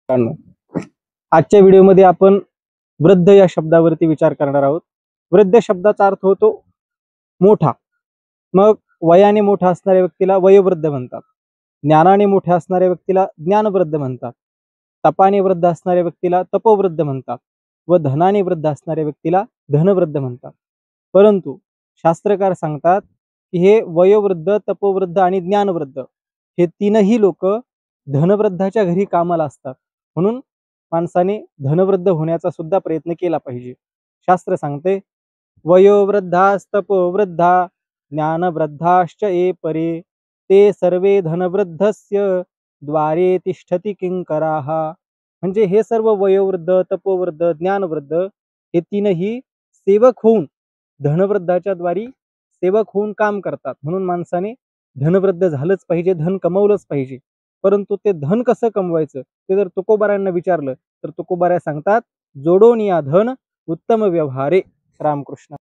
मित्रांनो, आजच्या व्हिडिओमध्ये आपण वृद्ध या शब्दावरती विचार करणार आहोत। वृद्ध शब्दाचा अर्थ होतो मोठा। मग वयाने मोठा असणाऱ्या व्यक्तीला वयोवृद्ध म्हणतात, ज्ञानाने मोठ्या असणाऱ्या व्यक्तीला ज्ञानवृद्ध म्हणतात, तपाने वृद्ध असणाऱ्या व्यक्तीला तपोवृद्ध म्हणतात व धनाने वृद्ध असणाऱ्या व्यक्तीला धनवृद्ध म्हणतात। परंतु शास्त्रकार सांगतात की हे वयोवृद्ध, तपोवृद्ध आणि ज्ञानवृद्ध हे तीनही लोक धनवृद्धाच्या घरी कामाला असतात। म्हणून माणसाने धनवृद्ध होण्याचा सुद्धा प्रयत्न केला पाहिजे। शास्त्र सांगते वयोवृद्धास्तपोवृद्धा ज्ञानवृद्धाश्च ये परे ते सर्वे धनवृद्धस्य द्वारे तिष्ठति किंकराः। म्हणजे हे सर्व वयोवृद्ध, तपोवृद्ध, ज्ञानवृद्ध हे तीनही सेवक होऊन धनवृद्धाच्या द्वारी सेवक होऊन काम करतात। म्हणून माणसाने धनवृद्ध झालंच पाहिजे, धन कमवलंच पाहिजे। परंतु ते धन कसं कमवायचं ते जर तुकोबारांना विचारलं तर तुकोबारा सांगतात जोडोनिया धन उत्तम व्यवहारे। रामकृष्ण।